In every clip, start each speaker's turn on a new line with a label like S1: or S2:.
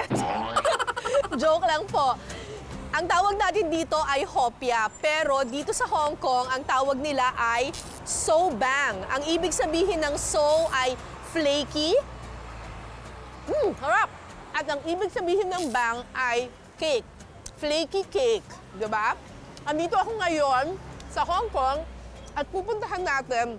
S1: it. Joke lang po. Ang tawag natin dito ay hopia, pero dito sa Hong Kong, ang tawag nila ay so bang. Ang ibig sabihin ng so ay flaky. Harap! At ang ibig sabihin ng bang ay cake. Flaky cake. Diba? Andito ako ngayon sa Hong Kong at pupuntahan natin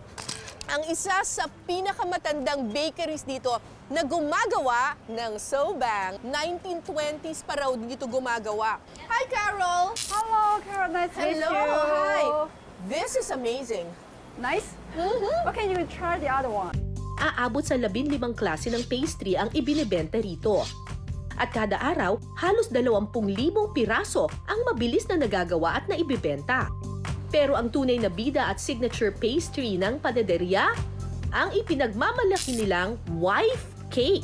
S1: ang isa sa pinakamatandang bakeries dito na gumagawa ng so bang. 1920s pa raw dito gumagawa. Hi, Carol!
S2: Hello, Carol. Nice to meet
S1: Hello!
S2: you.
S1: Hi! This is amazing.
S2: Nice? Okay, you can try the other one.
S3: Aabot sa 15 klase ng pastry ang ibinebenta rito. At kada araw, halos 20,000 piraso ang mabilis na nagagawa at naibibenta. Pero ang tunay na bida at signature pastry ng padederya, ang ipinagmamalaki nilang wife cake.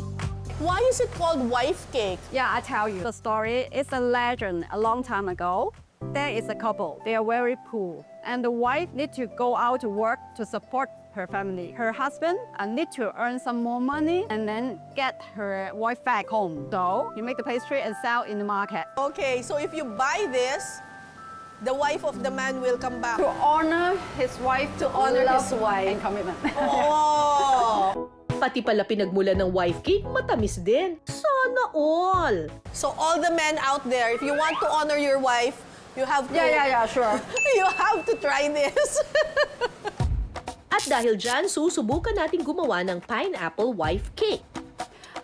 S1: Why is it called wife cake?
S2: Yeah, I tell you the story. It's a legend. A long time ago, there is a couple. They are very poor, and the wife need to go out to work to support her family. Her husband need to earn some more money and then get her wife back home. So you make the pastry and sell in the market.
S1: Okay, so if you buy this, the wife of the man will come back.
S2: To honor his wife,
S1: To honor
S2: love
S1: his wife.
S2: and commitment.
S1: Oh!
S3: Pati pala pinagmula ng wife cake, matamis din. Sana all!
S1: So all the men out there, if you want to honor your wife, you have to...
S2: Yeah, sure.
S1: You have to try this.
S3: At dahil dyan, susubukan natin gumawa ng pineapple wife cake.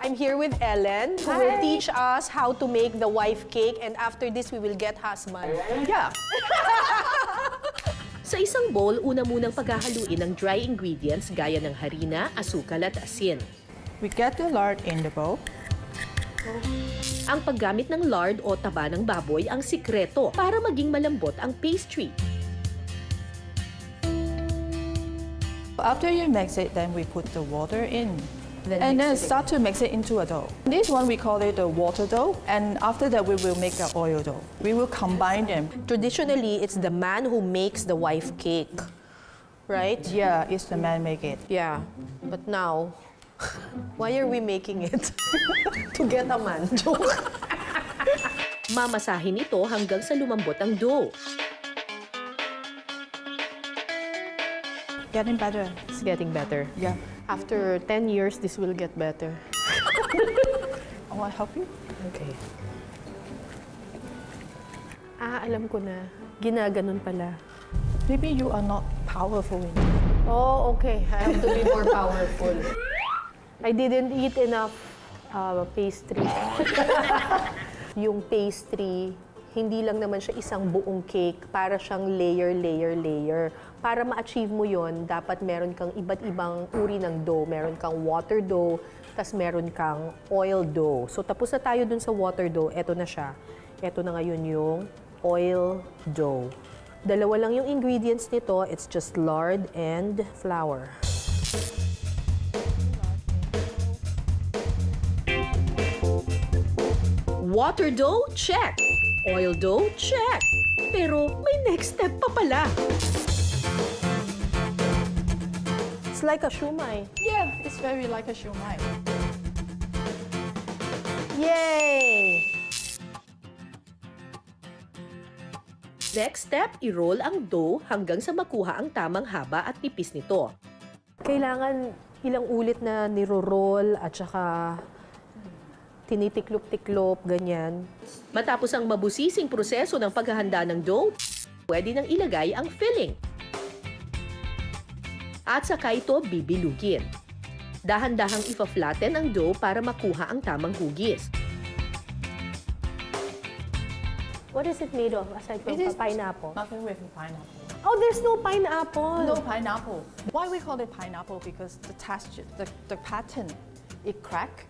S1: I'm here with Ellen, who will teach us how to make the wife cake, and after this, we will get husband.
S2: Yeah.
S3: Sa isang bowl, una munang paghahaluin ng dry ingredients gaya ng harina, asukal at asin.
S4: We get the lard in the bowl.
S3: Ang paggamit ng lard o taba ng baboy ang sikreto para maging malambot ang pastry.
S4: After you mix it, then we put the water in. And then
S1: mix it
S4: start to mix it into a dough. This one we call it the water dough, and after that we will make the oil dough. We will combine them.
S1: Traditionally, it's the man who makes the wife cake, right?
S4: Yeah, it's the man make it.
S1: Yeah, but now, why are we making it? To get a man. Joke.
S3: Mamasahin ito hanggang sa lumambot ang dough.
S4: Getting better.
S1: It's getting better.
S4: Yeah.
S1: After 10 years, this will get better.
S4: I want to help you.
S1: Okay. Alam ko na. Ginaganon pala.
S4: Maybe you are not powerful enough.
S1: Oh, okay. I have to be more powerful. I didn't eat enough pastry. Yung pastry, hindi lang naman siya isang buong cake. Para siyang layer, layer, layer. Para ma-achieve mo yon, dapat meron kang iba't ibang uri ng dough. Meron kang water dough, tas meron kang oil dough. So tapos na tayo dun sa water dough, eto na siya. Eto na ngayon yung oil dough. Dalawa lang yung ingredients nito. It's just lard and flour.
S3: Water dough? Check! Oil dough? Check! Pero may next step pa pala.
S1: It's like a shumai.
S4: Yeah, it's very like a shumai.
S1: Yay!
S3: Next step, i-roll ang dough hanggang sa makuha ang tamang haba at tipis nito.
S1: Kailangan ilang ulit na niro-roll at saka tinitiklop-tiklop, ganyan.
S3: Matapos ang mabusising proseso ng paghahanda ng dough, pwede nang ilagay ang filling. At saka ito bibilugin. Dahan-dahang ipa-flatten ang dough para makuha ang tamang hugis.
S1: What is it made of aside from
S4: It is
S1: pineapple?
S4: Nothing with pineapple.
S1: Oh, there's no pineapple.
S4: No pineapple. Why we call it pineapple? Because the texture, the pattern, it crack.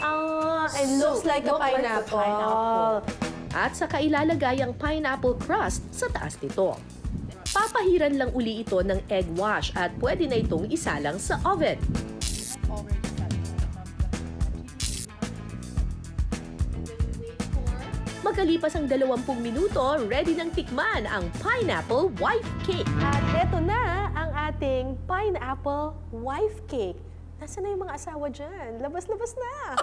S1: It looks like a
S4: look like the
S1: pineapple.
S4: pineapple.
S3: At saka ilalagay ang pineapple crust sa taas nito. Papahiran lang uli ito ng egg wash at pwede na itong isalang sa oven.
S4: Already set.
S3: Magkalipas ang 20 minuto, ready nang tikman ang pineapple wife cake.
S1: At eto na ang ating pineapple wife cake. Nasaan na yung mga asawa dyan? Labas-labas na!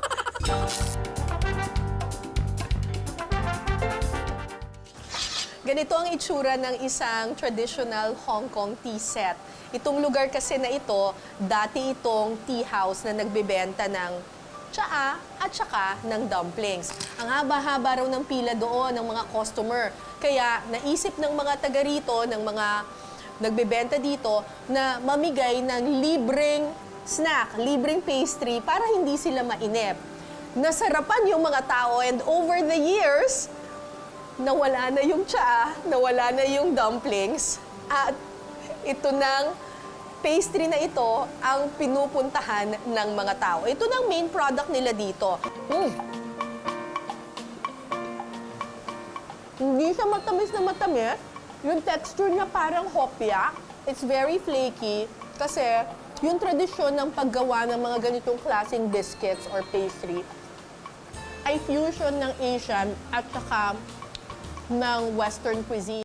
S1: Ganito ang itsura ng isang traditional Hong Kong tea set. Itong lugar kasi na ito, dati itong tea house na nagbebenta ng tsaa at saka ng dumplings. Ang haba-haba raw ng pila doon ng mga customer. Kaya naisip ng mga taga rito, ng mga nagbebenta dito, na mamigay ng libreng snack, libreng pastry para hindi sila mainip. Nasarapan yung mga tao and over the years, nawala na yung tsaa, nawala na yung dumplings, at ito ng pastry na ito ang pinupuntahan ng mga tao. Ito ng main product nila dito. Hindi siya matamis na matamis. Yung texture niya parang hopya. It's very flaky kasi yung tradisyon ng paggawa ng mga ganitong klaseng biscuits or pastry ay fusion ng Asian at saka ng Western cuisine.